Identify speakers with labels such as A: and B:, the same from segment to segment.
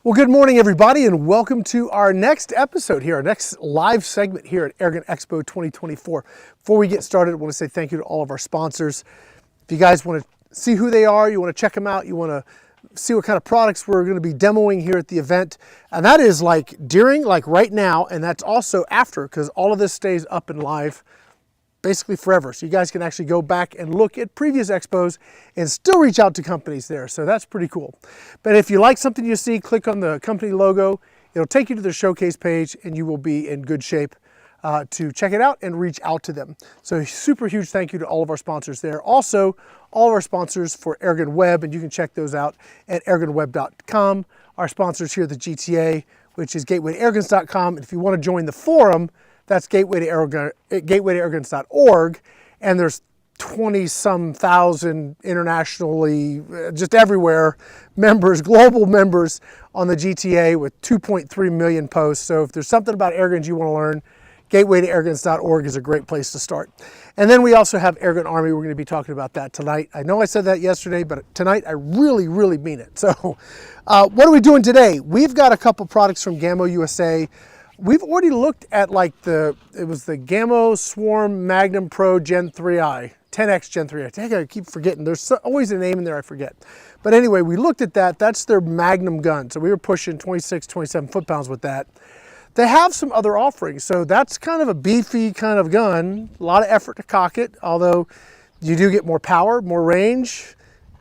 A: Well, good morning, everybody, and welcome to our next episode here, our next live segment here at Airgun Expo 2024. Before we get started, I want to say thank you to all of our sponsors. If you guys want to see who they are, you want to check them out, you want to see what kind of products we're going to be demoing here at the event, and that is like during, like right now, and that's also after, because all of this stays up and live basically forever. So you guys can actually go back and look at previous expos and still reach out to companies there. So that's pretty cool. But if you like something you see, click on the company logo. It'll take you to the showcase page and you will be in good shape to check it out and reach out to them. So super huge thank you to all of our sponsors there. Also, all of our sponsors for AirgunWeb, and you can check those out at AirgunWeb.com. Our sponsors here at the GTA, which is gatewaytoairguns.com. And if you want to join the forum, that's gatewaytoairguns.org, and there's 20-some thousand internationally, just everywhere, members, global members on the GTA with 2.3 million posts. So if there's something about airguns you want to learn, gatewaytoairguns.org is a great place to start. And then we also have Airgun Army. We're going to be talking about that tonight. I know I said that yesterday, but tonight I really, really mean it. So what are we doing today? We've got a couple products from Gamo USA. We've already looked at like it was the Gamo Swarm Magnum Pro Gen 3i, 10X Gen 3i. I think I keep forgetting. There's always a name in there I forget. But anyway, we looked at that. That's their Magnum gun. So we were pushing 26, 27 foot-pounds with that. They have some other offerings. So that's kind of a beefy kind of gun. A lot of effort to cock it, although you do get more power, more range.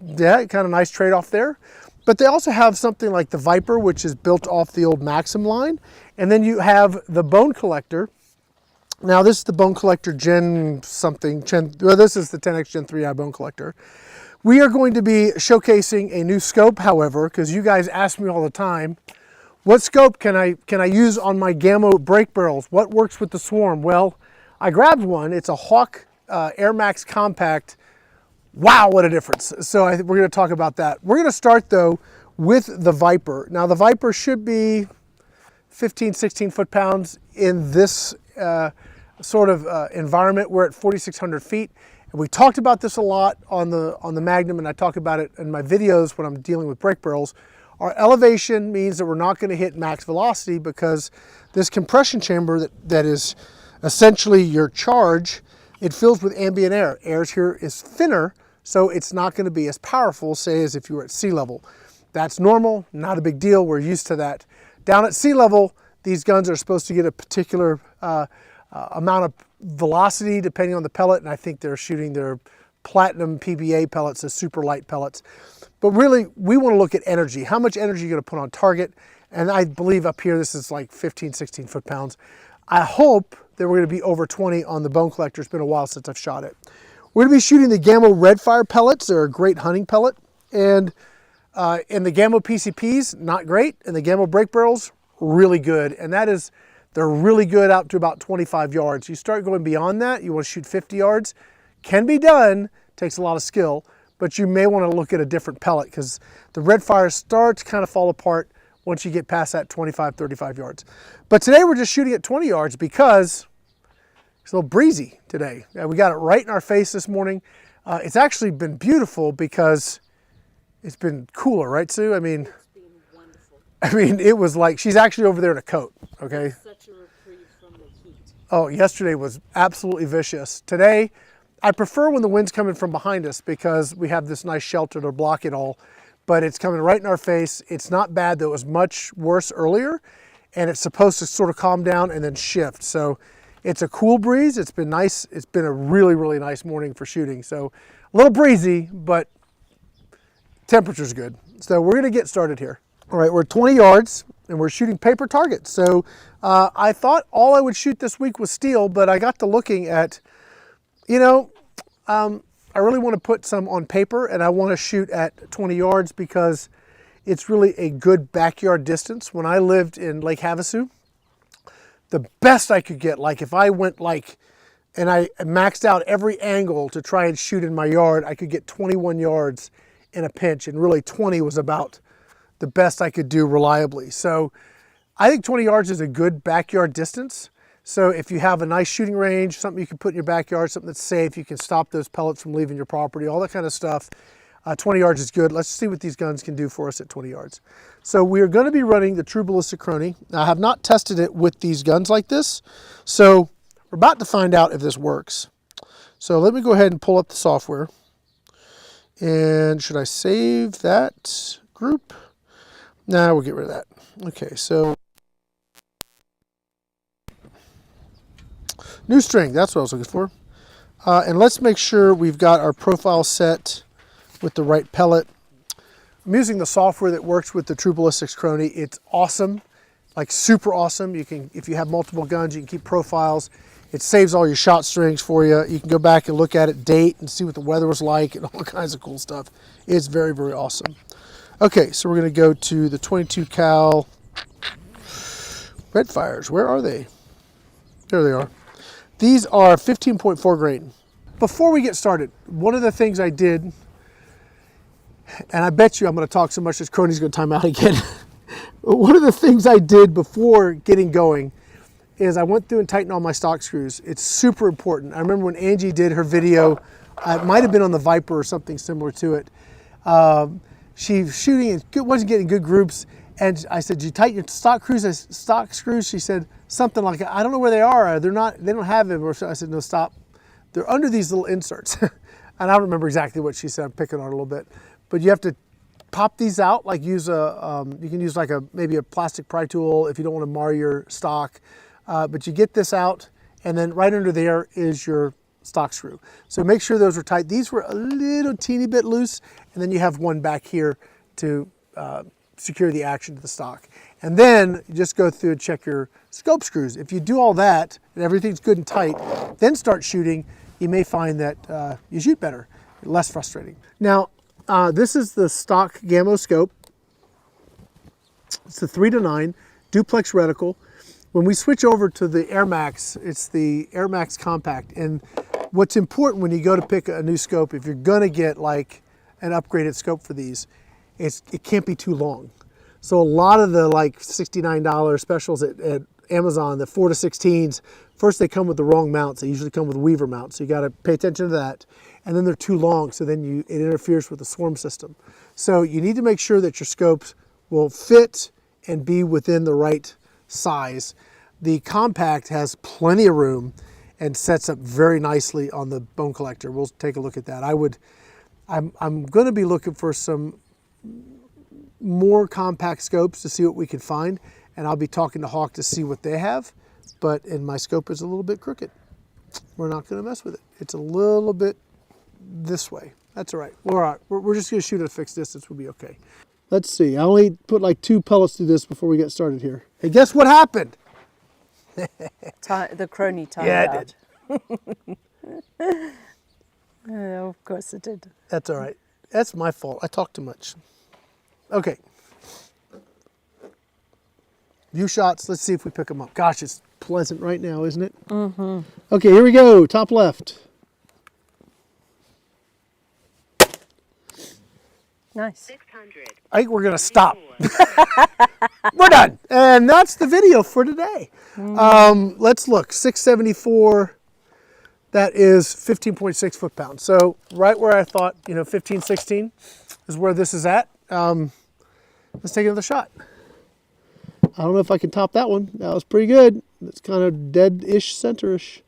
A: Yeah, kind of nice trade-off there. But they also have something like the Viper, which is built off the old Maxim line. And then you have the Bone Collector. Now this is the Bone Collector Gen something. Well, this is the 10X Gen 3i Bone Collector. We are going to be showcasing a new scope, however, because you guys ask me all the time, what scope can I use on my Gamo brake barrels? What works with the Swarm? Well, I grabbed one. It's a Hawk Air Max Compact. Wow, what a difference. So we're going to talk about that. We're going to start, though, with the Viper. Now, the Viper should be 15, 16 foot-pounds in this sort of environment. We're at 4,600 feet. And we talked about this a lot on the Magnum, and I talk about it in my videos when I'm dealing with brake barrels. Our elevation means that we're not going to hit max velocity because this compression chamber that is essentially your charge, it fills with ambient air. Air here is thinner, so it's not going to be as powerful, say, as if you were at sea level. That's normal, not a big deal. We're used to that. Down at sea level, these guns are supposed to get a particular amount of velocity depending on the pellet, and I think they're shooting their platinum PBA pellets as super light pellets. But really, we want to look at energy. How much energy are you going to put on target? And I believe up here, this is like 15, 16 foot-pounds. I hope that we're going to be over 20 on the Bone Collector. It's been a while since I've shot it. We're going to be shooting the Gamo Red Fire pellets. They're a great hunting pellet. And in the Gamo PCPs, not great. And the Gamo brake barrels, really good. And that is, they're really good out to about 25 yards. You start going beyond that, you want to shoot 50 yards. Can be done, takes a lot of skill, but you may want to look at a different pellet because the Red Fire starts to kind of fall apart once you get past that 25, 35 yards. But today we're just shooting at 20 yards because it's a little breezy today. We got it right in our face this morning. It's actually been beautiful because it's been cooler, right, Sue? I mean, it's been wonderful. I mean, it was like, she's actually over there in a coat, okay? It's such a reprieve from the heat. Oh, yesterday was absolutely vicious. Today, I prefer when the wind's coming from behind us because we have this nice shelter to block it all, but it's coming right in our face. It's not bad, though. It was much worse earlier, and it's supposed to sort of calm down and then shift. So it's a cool breeze. It's been nice. It's been a really, really nice morning for shooting. So a little breezy, but temperature's good. So we're going to get started here. All right, we're at 20 yards, and we're shooting paper targets. So I thought all I would shoot this week was steel, but I got to looking at, you know, I really want to put some on paper, and I want to shoot at 20 yards because it's really a good backyard distance. When I lived in Lake Havasu, the best I could get, like if I went like, and I maxed out every angle to try and shoot in my yard, I could get 21 yards in a pinch, and really 20 was about the best I could do reliably. So I think 20 yards is a good backyard distance. So if you have a nice shooting range, something you can put in your backyard, something that's safe, you can stop those pellets from leaving your property, all that kind of stuff. 20 yards is good. Let's see what these guns can do for us at 20 yards. So we're going to be running the True Ballistic Crony. Now, I have not tested it with these guns like this, so we're about to find out if this works. So let me go ahead and pull up the software. And should I save that group? Nah, we'll get rid of that. Okay, so new string, that's what I was looking for. And let's make sure we've got our profile set with the right pellet. I'm using the software that works with the True Ballistics Crony. It's awesome, like super awesome. You can, if you have multiple guns, you can keep profiles. It saves all your shot strings for you. You can go back and look at it, date, and see what the weather was like and all kinds of cool stuff. It's very, very awesome. Okay, so we're gonna go to the 22 cal red fires. Where are they? There they are. These are 15.4 grain. Before we get started, one of the things I did, and I bet you I'm gonna talk so much this Crony's gonna time out again. One of the things I did before getting going is I went through and tightened all my stock screws. It's super important. I remember when Angie did her video, it might have been on the Viper or something similar to it. She was shooting and wasn't getting good groups. And I said, "Did you tighten your stock screws?" She said something like, "I don't know where they are. They don't have them." Or I said, "No, stop. They're under these little inserts." And I don't remember exactly what she said. I'm picking on her a little bit. But you have to pop these out, like use you can use like maybe a plastic pry tool if you don't want to mar your stock. But you get this out, and then right under there is your stock screw. So make sure those are tight. These were a little teeny bit loose, and then you have one back here to secure the action to the stock. And then you just go through and check your scope screws. If you do all that and everything's good and tight, then start shooting, you may find that you shoot better, less frustrating. Now, this is the stock Gamo scope. It's the 3-9 duplex reticle. When we switch over to the Air Max, it's the Air Max Compact. And what's important when you go to pick a new scope, if you're gonna get like an upgraded scope for these, it can't be too long. So a lot of the like $69 specials at Amazon, the 4-16s, first they come with the wrong mounts. They usually come with weaver mounts. So you gotta pay attention to that. And then they're too long, so then it interferes with the swarm system. So you need to make sure that your scopes will fit and be within the right size. The Compact has plenty of room and sets up very nicely on the bone collector. We'll take a look at that. I'm going to be looking for some more compact scopes to see what we can find, and I'll be talking to Hawk to see what they have. And my scope is a little bit crooked. We're not going to mess with it. It's a little bit this way. That's all right. We're all right. We're just going to shoot at a fixed distance. We'll be okay. Let's see. I only put like 2 pellets through this before we get started here. Hey, guess what happened?
B: The Crony timed out.
A: Yeah, it did.
B: Of course it did.
A: That's all right. That's my fault. I talk too much. Okay. View shots. Let's see if we pick them up. Gosh, it's pleasant right now, isn't it? Mm-hmm. Okay, here we go. Top left.
B: Nice.
C: 600.
A: I think we're going to stop. We're done. And that's the video for today. Let's look. 674. That is 15.6 foot-pounds. So right where I thought, 15, 16 is where this is at. Let's take another shot. I don't know if I can top that one. That was pretty good. It's kind of dead-ish, center-ish.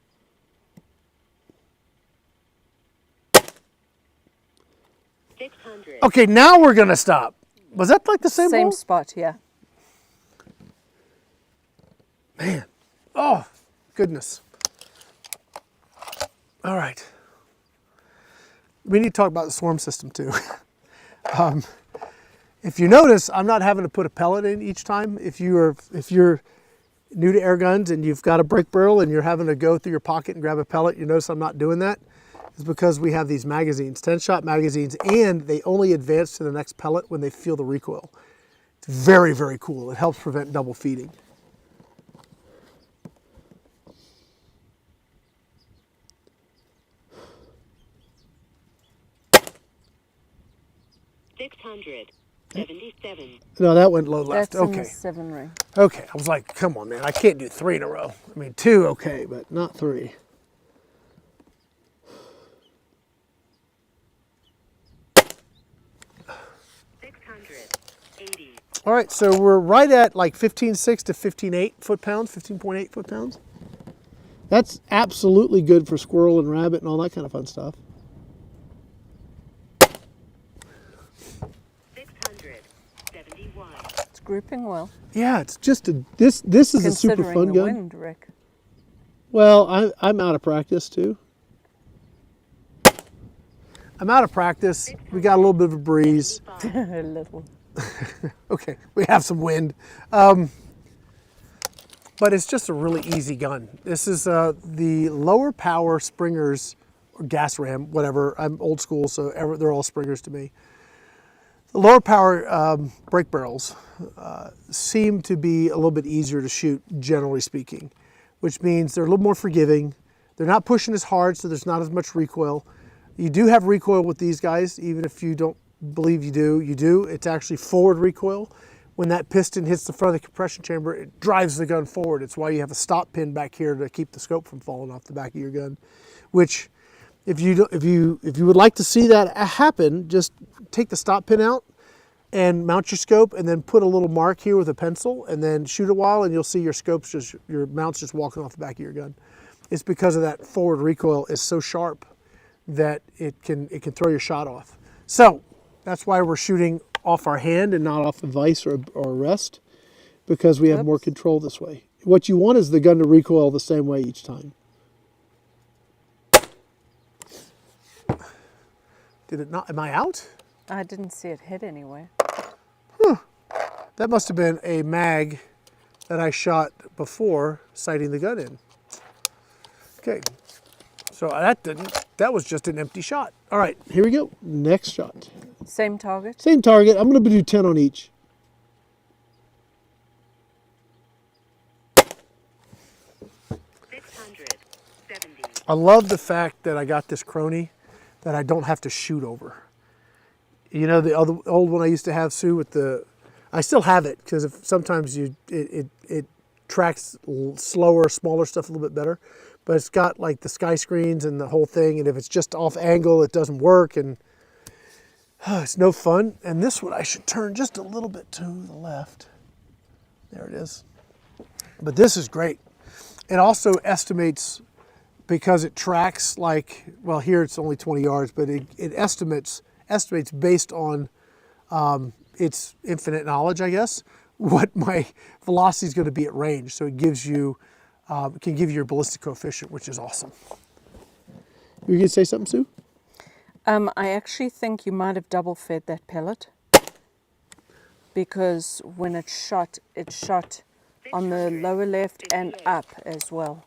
A: Okay, now we're going to stop. Was that like the same
B: Same
A: hole?
B: spot, yeah.
A: Man. Oh, goodness. All right. We need to talk about the swarm system too. If you notice, I'm not having to put a pellet in each time. If you're new to air guns and you've got a break barrel and you're having to go through your pocket and grab a pellet, you notice I'm not doing that. It's because we have these magazines, 10-shot magazines, and they only advance to the next pellet when they feel the recoil. It's very, very cool. It helps prevent double feeding.
C: $677.
A: No, that went low left.
B: That's in
A: Okay.
B: the 7 ring.
A: Okay, I was like, come on, man. I can't do 3 in a row. I mean, 2, okay, but not 3. All right, so we're right at like 15.6 to 15.8 foot-pounds, 15.8 foot-pounds. That's absolutely good for squirrel and rabbit and all that kind of fun stuff.
C: 671.
B: It's grouping well.
A: Yeah, it's just this is a super
B: Considering
A: fun
B: the
A: gun.
B: wind, Rick.
A: Well, I'm out of practice too. I'm out of practice. We got a little bit of a breeze.
B: A little.
A: Okay, we have some wind. But it's just a really easy gun. This is the lower power Springers, or gas ram, whatever. I'm old school, so they're all Springers to me. The lower power brake barrels seem to be a little bit easier to shoot, generally speaking, which means they're a little more forgiving. They're not pushing as hard, so there's not as much recoil. You do have recoil with these guys, even if you don't believe you do. You do. It's actually forward recoil. When that piston hits the front of the compression chamber, it drives the gun forward. It's why you have a stop pin back here to keep the scope from falling off the back of your gun. Which, if you would like to see that happen, just take the stop pin out and mount your scope, and then put a little mark here with a pencil, and then shoot a while, and you'll see your mounts just walking off the back of your gun. It's because of that forward recoil is so sharp that it can throw your shot off. So that's why we're shooting off our hand and not off a vise or a rest, because we have more control this way. What you want is the gun to recoil the same way each time. Did it not? Am I out?
B: I didn't see it hit anywhere.
A: That must have been a mag that I shot before sighting the gun in. Okay, so that was just an empty shot. All right, here we go. Next shot.
B: Same target?
A: Same target. I'm going to do 10 on each. I love the fact that I got this crony that I don't have to shoot over. You know, the old one I used to have, Sue, with I still have it, because sometimes it tracks slower, smaller stuff a little bit better. But it's got like the sky screens and the whole thing, and if it's just off angle, it doesn't work, and it's no fun. And this one I should turn just a little bit to the left. There it is. But this is great. It also estimates, because it tracks like, well, here it's only 20 yards, but it estimates based on its infinite knowledge, I guess, what my velocity is going to be at range. So it gives you, can give you your ballistic coefficient, which is awesome. You going to say something, Sue?
B: I actually think you might have double fed that pellet, because when it shot on the lower left and up as well.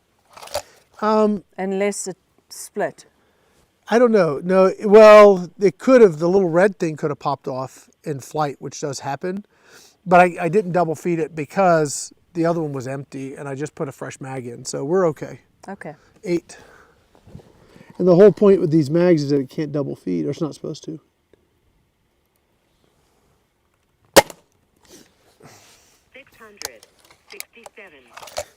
B: Unless it split.
A: I don't know. No, well, it could have, the little red thing could have popped off in flight, which does happen. But I didn't double feed it because the other one was empty, and I just put a fresh mag in, so we're okay.
B: Okay.
A: 8. And the whole point with these mags is that it can't double feed, or it's not supposed to.
C: 667.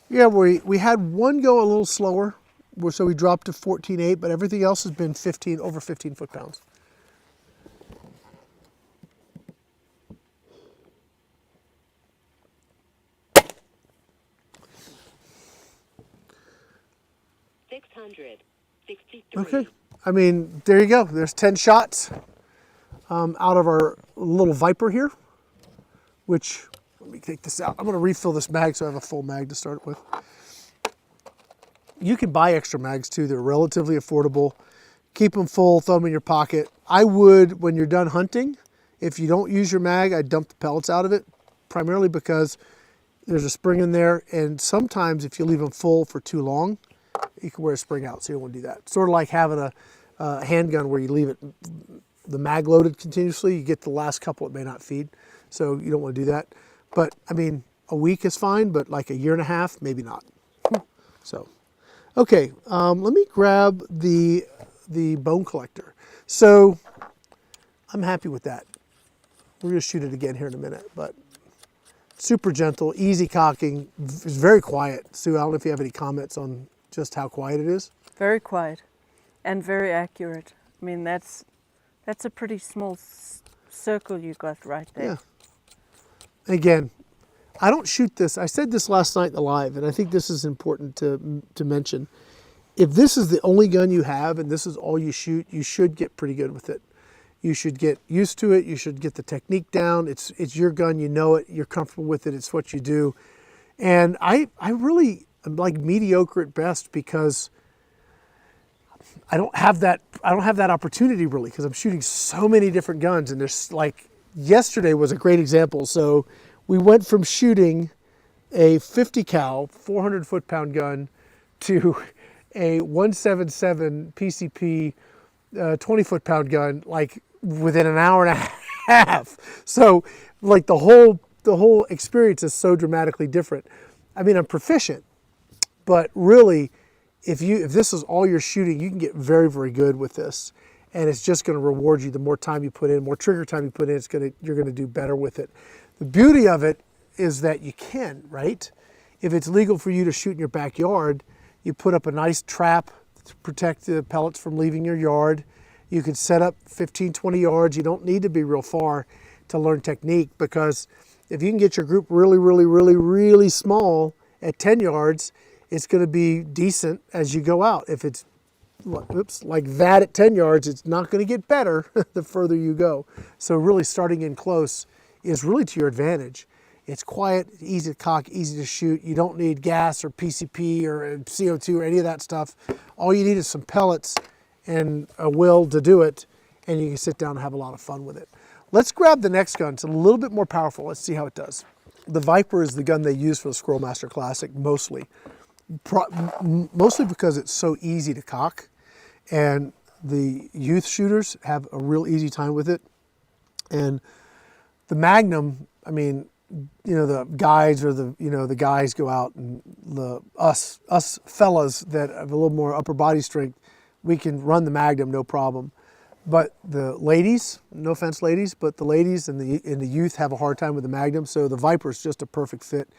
A: Yeah, we had one go a little slower, so we dropped to 14.8, but everything else has been over 15 foot-pounds. Okay, I mean, there you go. There's 10 shots out of our little Viper here, which, let me take this out. I'm going to refill this mag so I have a full mag to start with. You can buy extra mags too. They're relatively affordable. Keep them full, throw them in your pocket. I would, when you're done hunting, if you don't use your mag, I'd dump the pellets out of it, primarily because there's a spring in there, and sometimes if you leave them full for too long, you can wear a spring out, so you don't want to do that. Sort of like having a handgun where you leave it, the mag loaded continuously, you get the last couple it may not feed, so you don't want to do that. But I mean, a week is fine, but like a year and a half, maybe not. So, okay, let me grab the bone collector. So I'm happy with that. We're gonna shoot it again here in a minute, but super gentle, easy cocking, it's very quiet. Sue, I don't know if you have any comments on just how quiet it is.
B: Very quiet and very accurate. I mean, that's a pretty small circle you got right there.
A: Yeah. Again, I don't shoot this. I said this last night in the live, and I think this is important to mention. If this is the only gun you have and this is all you shoot, you should get pretty good with it. You should get used to it. You should get the technique down. It's your gun. You know it. You're comfortable with it. It's what you do. And I really am like mediocre at best because I don't have that opportunity really, because I'm shooting so many different guns. And there's like, yesterday was a great example. So we went from shooting a 50 cal 400 foot-pound gun to a 177 PCP 20 foot-pound gun like within an hour and a half. So like the whole experience is so dramatically different. I mean, I'm proficient, but really, if this is all you're shooting, you can get very, very good with this, and it's just going to reward you. The more time you put in, more trigger time you put in, you're going to do better with it. The beauty of it is that you can, right? If it's legal for you to shoot in your backyard, you put up a nice trap to protect the pellets from leaving your yard. You can set up 15, 20 yards. You don't need to be real far to learn technique, because if you can get your group really, really, really, really small at 10 yards, it's going to be decent as you go out. If it's like that at 10 yards, it's not going to get better the further you go. So really starting in close is really to your advantage. It's quiet, easy to cock, easy to shoot. You don't need gas or PCP or CO2 or any of that stuff. All you need is some pellets and a will to do it, and you can sit down and have a lot of fun with it. Let's grab the next gun. It's a little bit more powerful. Let's see how it does. The Viper is the gun they use for the Squirrel Master Classic mostly. Mostly because it's so easy to cock, and the youth shooters have a real easy time with it. And the Magnum, I mean, you know, the guys or the guys go out, and us fellas that have a little more upper body strength, we can run the Magnum no problem. But the ladies, no offense ladies, but the ladies and the youth have a hard time with the Magnum, so the Viper is just a perfect fit.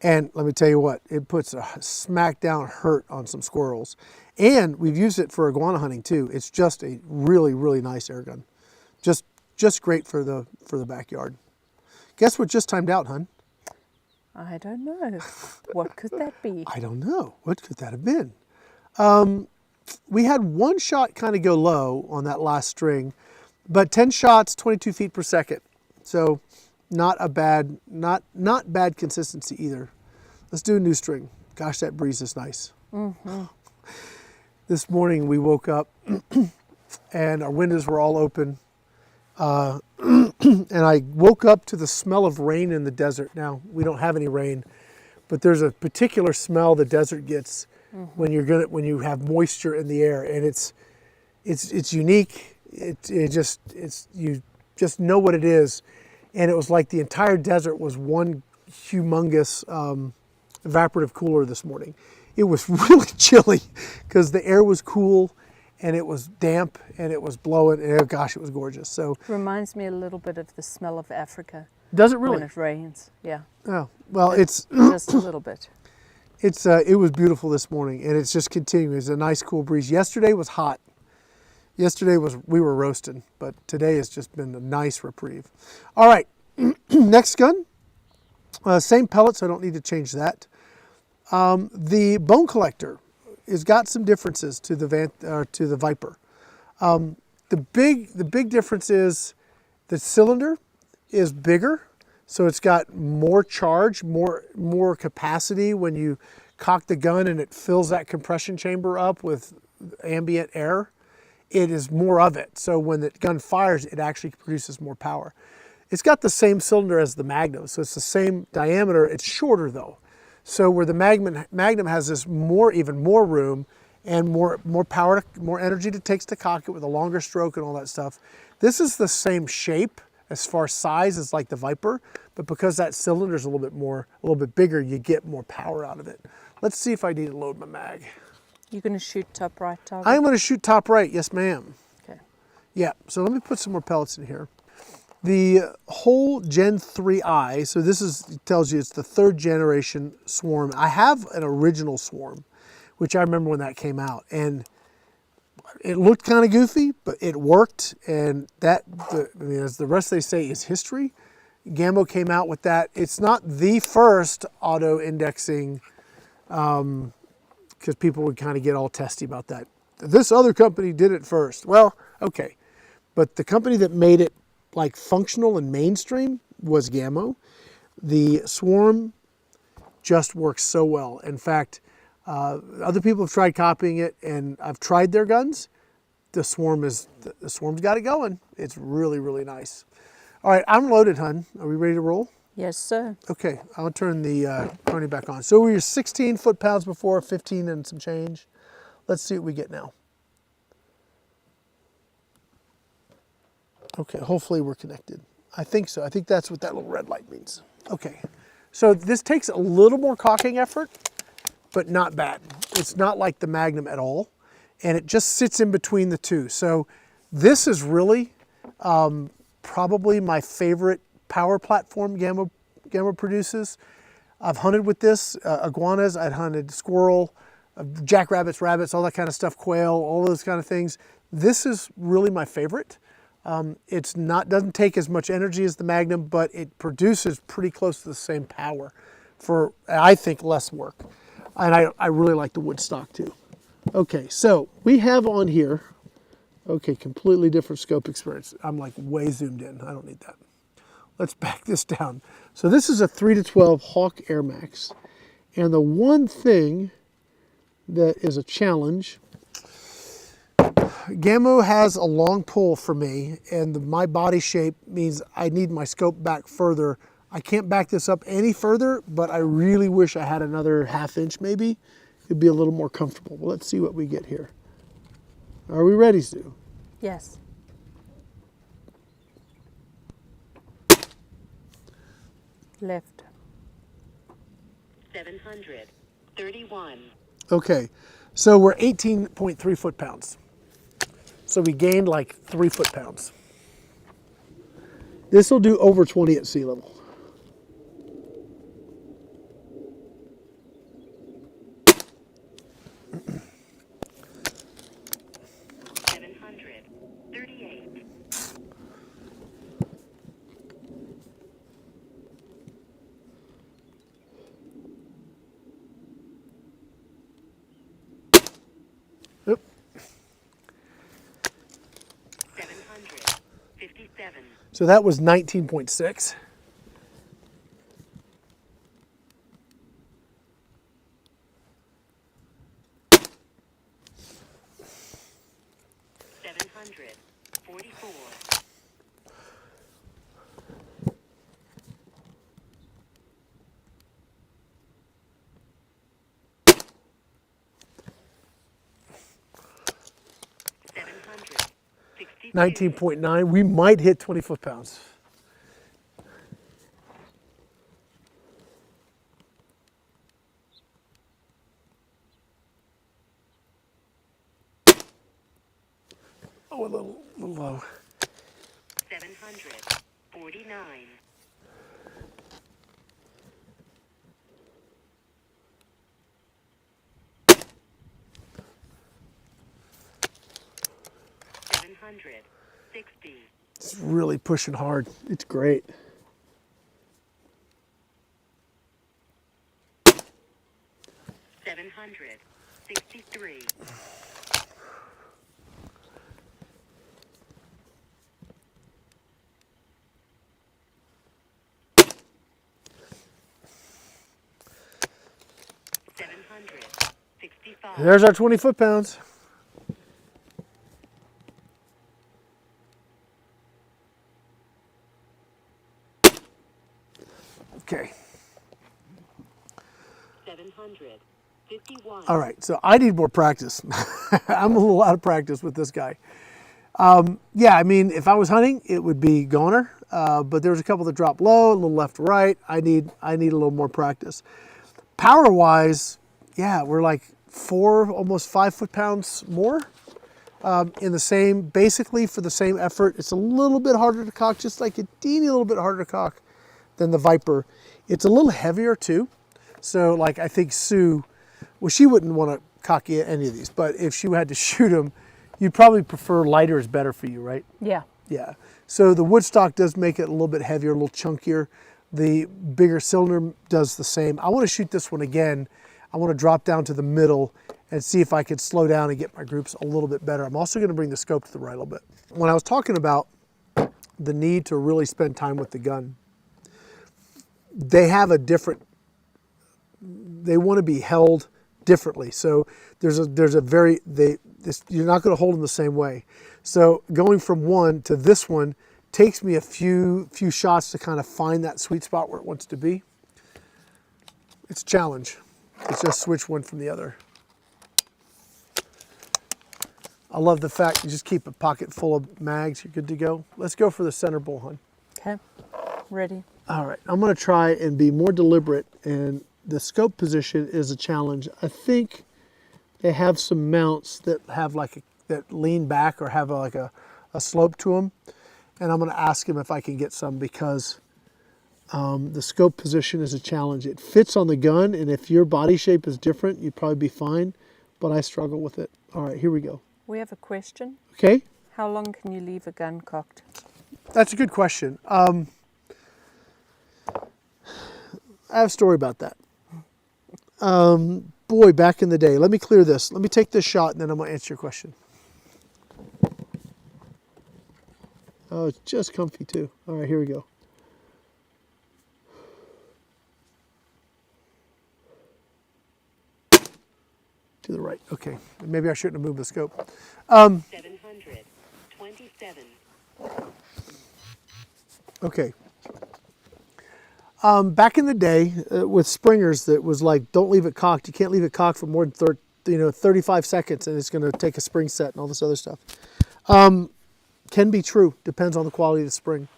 A: And let me tell you what, it puts a smackdown hurt on some squirrels. And we've used it for iguana hunting too. It's just a really, really nice air gun. Just great for the backyard. Guess what just timed out, hun?
B: I don't know. What could that be?
A: I don't know. What could that have been? We had one shot kind of go low on that last string, but 10 shots, 22 feet per second. So not bad consistency either. Let's do a new string. Gosh, that breeze is nice. Mm-hmm. This morning we woke up and our windows were all open. And I woke up to the smell of rain in the desert. Now, we don't have any rain, but there's a particular smell the desert gets when you have moisture in the air, and it's unique. You just know what it is. And it was like the entire desert was one humongous evaporative cooler this morning. It was really chilly because the air was cool and it was damp and it was blowing, and oh gosh, it was gorgeous. So
B: Reminds me a little bit of the smell of Africa.
A: Does it really?
B: When it rains, yeah.
A: Oh, well, it's
B: just a little bit.
A: it was beautiful this morning, and it's just continuing. It's a nice cool breeze. Yesterday was hot. We were roasting, but today has just been a nice reprieve. All right, next gun. Same pellet, so I don't need to change that. The bone collector has got some differences to the Viper. The big difference is the cylinder is bigger, so it's got more charge, more capacity when you cock the gun and it fills that compression chamber up with ambient air. It is more of it, so when the gun fires, it actually produces more power. It's got the same cylinder as the Magnum, so it's the same diameter. It's shorter though, so where the Magnum has this even more room and more power, more energy it takes to cock it with a longer stroke and all that stuff. This is the same shape as far as size as like the Viper, but because that cylinder is a little bit bigger, you get more power out of it. Let's see if I need to load my mag.
B: You're going to shoot top right, target?
A: I'm going to shoot top right, yes ma'am.
B: Okay.
A: Yeah, so let me put some more pellets in here. The whole Gen 3i, so tells you it's the 3rd generation Swarm. I have an original Swarm, which I remember when that came out, and it looked kind of goofy, but it worked, and as the rest they say is history. Gamo came out with that. It's not the first auto indexing, because people would kind of get all testy about that. This other company did it first. Well, okay. But the company that made it like functional and mainstream was Gamo. The Swarm just works so well. In fact, other people have tried copying it, and I've tried their guns. The Swarm's got it going. It's really, really nice. All right, I'm loaded, hun. Are we ready to roll?
B: Yes, sir.
A: Okay, I'll turn the pony back on. So we were 16 foot-pounds before, 15 and some change. Let's see what we get now. Okay, hopefully we're connected. I think so. I think that's what that little red light means. Okay, so this takes a little more cocking effort, but not bad. It's not like the Magnum at all, and it just sits in between the two. So this is really probably my favorite power platform Gamo produces. I've hunted with this, iguanas, I've hunted squirrel, jackrabbits, rabbits, all that kind of stuff, quail, all those kind of things. This is really my favorite. It's doesn't take as much energy as the Magnum, but it produces pretty close to the same power for, I think, less work. And I really like the wood stock too. Okay, so we have on here, okay, completely different scope experience. I'm like way zoomed in, I don't need that. Let's back this down. So this is a 3-12 Hawk Air Max. And the one thing that is a challenge, Gamo has a long pull for me, and my body shape means I need my scope back further. I can't back this up any further, but I really wish I had another ½ inch maybe. It'd be a little more comfortable. Well, let's see what we get here. Are we ready, Sue?
B: Yes. Left.
C: 731.
A: Okay, so we're 18.3 foot-pounds. So we gained like 3 foot-pounds. This will do over 20 at sea level. Oop.
C: 757.
A: So that was 19.6. $19.9. We might hit 20 foot-pounds. Oh, a little low.
C: 749.
A: It's really pushing hard. It's great.
C: 763.
A: There's our 20 foot-pounds. Okay.
C: 751.
A: All right, so I need more practice. I'm a little out of practice with this guy. Yeah, I mean, if I was hunting, it would be goner, but there's a couple that drop low, a little left to right. I need a little more practice. Power-wise, yeah, we're like 4, almost 5 foot-pounds more in the same, basically for the same effort. It's a little bit harder to cock, just like a teeny little bit harder to cock than the Viper. It's a little heavier too. So like I think Sue, well, she wouldn't want to cock any of these, but if she had to shoot them, you'd probably prefer lighter is better for you, right?
B: Yeah,
A: Yeah. So the wood stock does make it a little bit heavier, a little chunkier. The bigger cylinder does the same. I want to shoot this one again. I want to drop down to the middle and see if I could slow down and get my groups a little bit better. I'm also going to bring the scope to the right a little bit. When I was talking about the need to really spend time with the gun, they have a different, they want to be held differently. So there's a very, you're not going to hold them the same way. So going from one to this one takes me a few shots to kind of find that sweet spot where it wants to be. It's a challenge. It's just switch one from the other. I love the fact you just keep a pocket full of mags, you're good to go. Let's go for the center bull, hon.
B: Okay, ready.
A: All right, I'm gonna try and be more deliberate, and the scope position is a challenge. I think they have some mounts that have that lean back or have like a slope to them. And I'm gonna ask him if I can get some because the scope position is a challenge. It fits on the gun, and if your body shape is different, you'd probably be fine, but I struggle with it. All right, here we go.
B: We have a question.
A: Okay.
B: How long can you leave a gun cocked?
A: That's a good question. I have a story about that. Boy, back in the day, let me clear this. Let me take this shot and then I'm gonna answer your question. Oh, it's just comfy too. All right, here we go. To the right, okay. Maybe I shouldn't have moved the scope.
C: 727.
A: Okay. Back in the day with springers, that was like, don't leave it cocked. You can't leave it cocked for more than 35 seconds and it's gonna take a spring set and all this other stuff. Can be true, depends on the quality of the spring.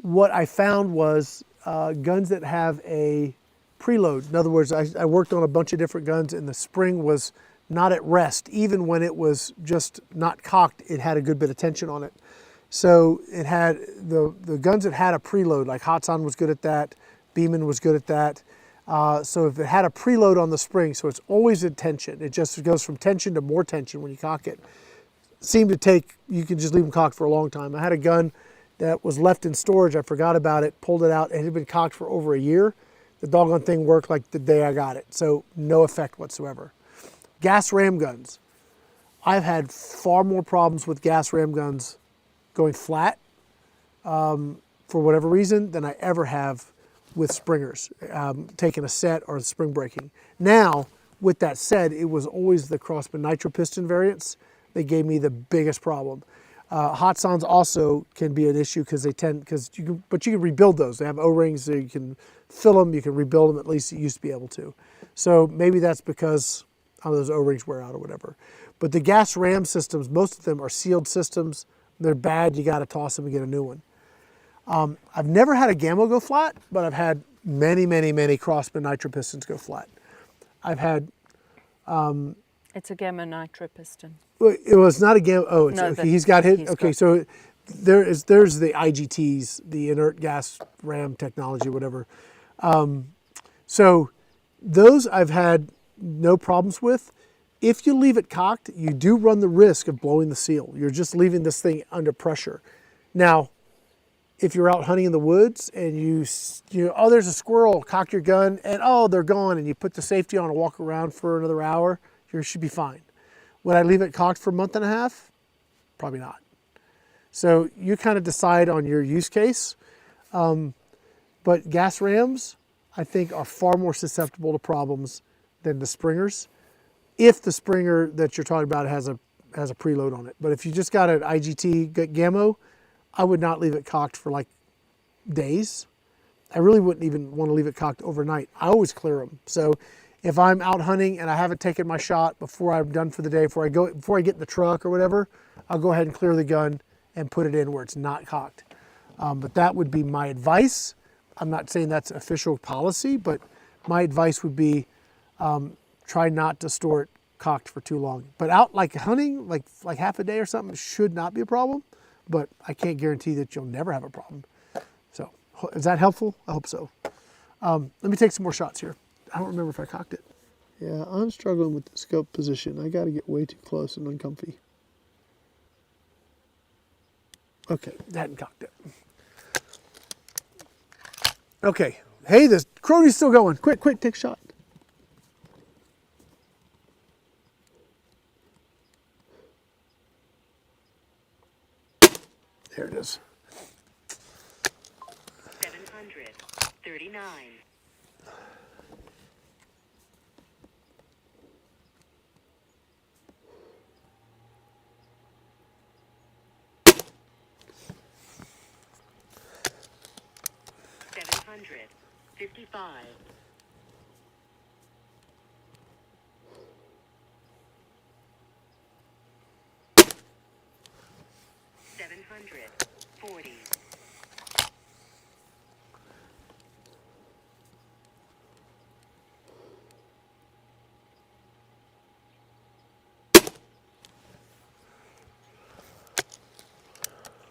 A: What I found was guns that have a preload. In other words, I worked on a bunch of different guns and the spring was not at rest. Even when it was just not cocked, it had a good bit of tension on it. So it had, the guns that had a preload, like Hatsan was good at that, Beeman was good at that. So if it had a preload on the spring, so it's always in tension, it just goes from tension to more tension when you cock it. Seemed to take, you can just leave them cocked for a long time. I had a gun that was left in storage, I forgot about it, pulled it out, and it had been cocked for over a year. The doggone thing worked like the day I got it, so no effect whatsoever. Gas ram guns. I've had far more problems with gas ram guns going flat for whatever reason than I ever have with springers, taking a set or spring breaking. Now, with that said, it was always the Crossman nitro piston variants that gave me the biggest problem. Hatsans also can be an issue because but you can rebuild those. They have O-rings, so you can fill them, you can rebuild them, at least you used to be able to. So maybe that's because those O-rings wear out or whatever. But the gas ram systems, most of them are sealed systems. They're bad, you gotta toss them and get a new one. I've never had a Gamo go flat, but I've had many, many, many Crossman nitro pistons go flat. I've had...
B: It's a Gamo nitro piston.
A: It was not a Gamo, oh, it's,
B: No,
A: okay, he's got hit, okay,
B: got.
A: so there's the IGTs, the inert gas ram technology, whatever. So those I've had no problems with. If you leave it cocked, you do run the risk of blowing the seal. You're just leaving this thing under pressure. Now, if you're out hunting in the woods and you oh, there's a squirrel, cock your gun, and oh, they're gone, and you put the safety on and walk around for another hour, you should be fine. Would I leave it cocked for a month and a half? Probably not. So you kind of decide on your use case. But gas rams, I think, are far more susceptible to problems than the springers, if the springer that you're talking about has a preload on it. But if you just got an IGT Gamo, I would not leave it cocked for like days. I really wouldn't even want to leave it cocked overnight. I always clear them. So if I'm out hunting and I haven't taken my shot before I'm done for the day, before I get in the truck or whatever, I'll go ahead and clear the gun and put it in where it's not cocked. But that would be my advice. I'm not saying that's official policy, but my advice would be try not to store it cocked for too long. But out like hunting, like half a day or something, should not be a problem. But I can't guarantee that you'll never have a problem. So is that helpful? I hope so. Let me take some more shots here. I don't remember if I cocked it. Yeah, I'm struggling with the scope position. I got to get way too close and uncomfy. Okay, that hadn't cocked it. Okay, hey, this crony's still going. Quick, quick, take a shot. There it is.
C: 739. 755. 740.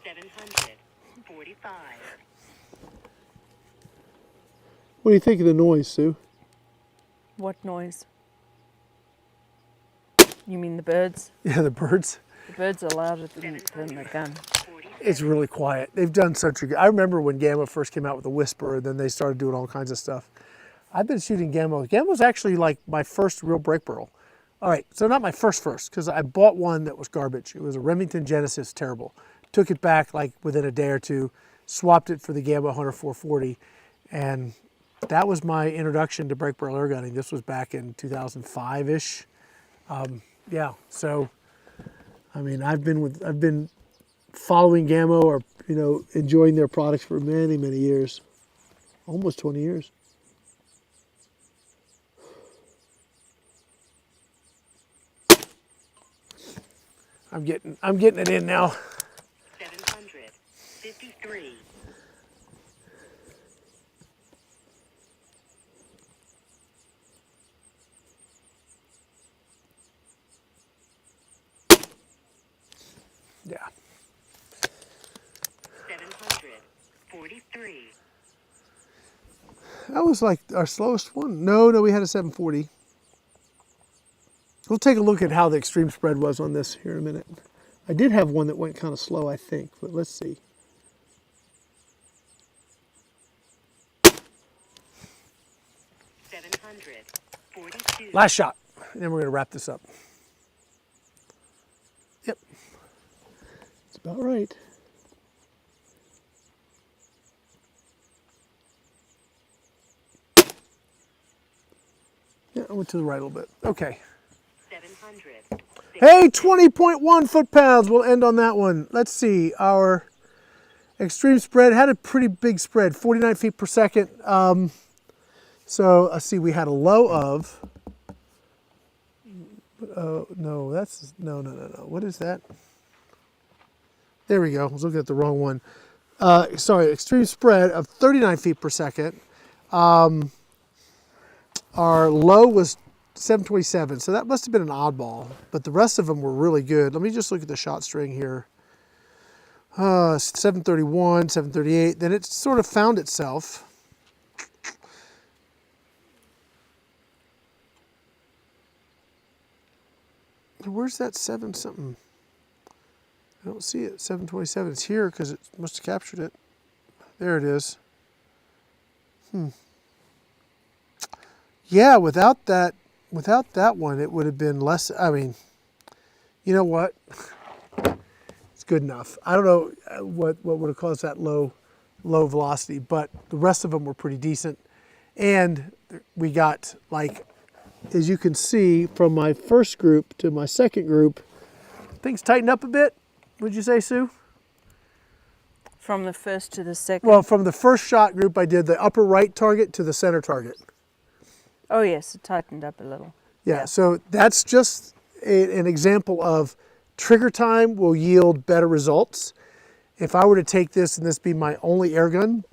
C: 745.
A: What do you think of the noise, Sue?
B: What noise? You mean the birds?
A: Yeah, the birds.
B: The birds are louder than the gun.
A: It's really quiet. They've done such a good. I remember when Gamo first came out with the Whisper, then they started doing all kinds of stuff. I've been shooting Gamo. Gamo's actually like my first real break barrel. All right, so not my first, because I bought one that was garbage. It was a Remington Genesis, terrible. Took it back like within a day or two, swapped it for the Gamo Hunter 440, and that was my introduction to break barrel air gunning. This was back in 2005-ish. Yeah, so I mean, I've been following Gamo or enjoying their products for many, many years, almost 20 years. I'm getting it in now.
C: 753. 743.
A: That was like our slowest one. No, we had a 740. We'll take a look at how the extreme spread was on this here in a minute. I did have one that went kind of slow, I think, but let's see. Last shot, and then we're going to wrap this up. Yep, it's about right. Yeah, I went to the right a little bit. Okay.
C: 700.
A: Hey, 20.1 foot-pounds. We'll end on that one. Let's see. Our extreme spread had a pretty big spread, 49 feet per second. So let's see. We had a low of. No, that's no. What is that? There we go. I was looking at the wrong one. Sorry, extreme spread of 39 feet per second. Our low was 727, so that must have been an oddball, but the rest of them were really good. Let me just look at the shot string here. 731, 738, then it sort of found itself. Where's that 7 something? I don't see it. 727. It's here because it must have captured it. There it is. Yeah, without that one, it would have been less. I mean, you know what? It's good enough. I don't know what would have caused that low velocity, but the rest of them were pretty decent. And we got, like, as you can see from my first group to my second group, things tightened up a bit. Would you say, Sue?
B: From the first to the second?
A: Well, from the first shot group, I did the upper right target to the center target.
B: Oh yes, it tightened up a little.
A: Yeah, so that's just an example of trigger time will yield better results. If I were to take this and this be my only air gun,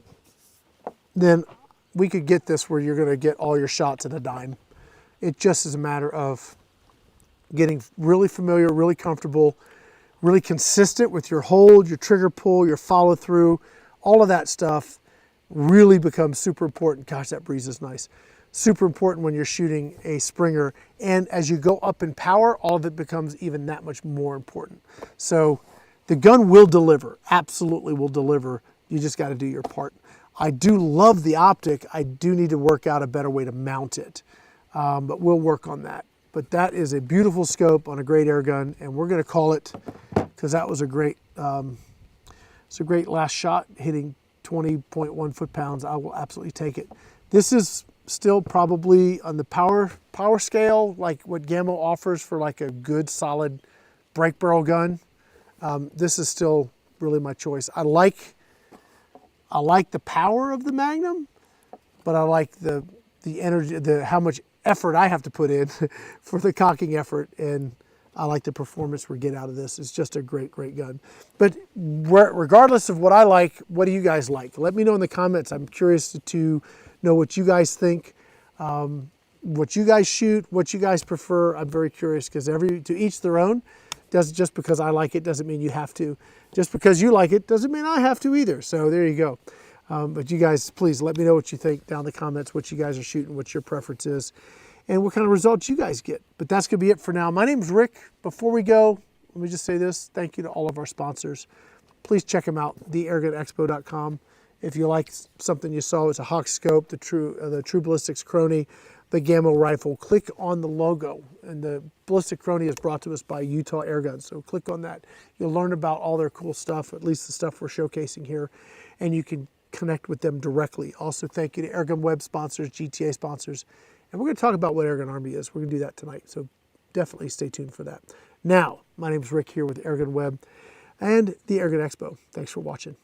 A: then we could get this where you're going to get all your shots at a dime. It just is a matter of getting really familiar, really comfortable, really consistent with your hold, your trigger pull, your follow through. All of that stuff really becomes super important. Gosh, that breeze is nice. Super important when you're shooting a Springer. And as you go up in power, all of it becomes even that much more important. So The gun will deliver, absolutely will deliver. You just got to do your part. I do love the optic. I do need to work out a better way to mount it, but we'll work on that. But that is a beautiful scope on a great air gun, and we're going to call it, because that was a great, it's a great last shot, hitting 20.1 foot-pounds. I will absolutely take it. This is still probably on the power scale, like what Gamo offers for like a good solid break barrel gun. This is still really my choice. I like the power of the Magnum, but I like the energy, how much effort I have to put in for the cocking effort, and I like the performance we get out of this. It's just a great, great gun. But regardless of what I like, what do you guys like? Let me know in the comments. I'm curious to know what you guys think, what you guys shoot, what you guys prefer. I'm very curious, because to each their own. Just because I like it doesn't mean you have to. Just because you like it doesn't mean I have to either. So there you go. But you guys, please let me know what you think down in the comments, what you guys are shooting, what your preference is, and what kind of results you guys get. But that's going to be it for now. My name's Rick. Before we go, let me just say this. Thank you to all of our sponsors. Please check them out, theairgunexpo.com. If you like something you saw, it's a Hawk scope, the True Ballistics Crony, the Gamo rifle, click on the logo. And the Ballistic Crony is brought to us by Utah Airgun. So click on that. You'll learn about all their cool stuff, at least the stuff we're showcasing here, and you can connect with them directly. Also, thank you to AirgunWeb sponsors, GTA sponsors. And we're going to talk about what Airgun Army is. We're going to do that tonight. So definitely stay tuned for that. Now, my name is Rick here with AirgunWeb and the Airgun Expo. Thanks for watching.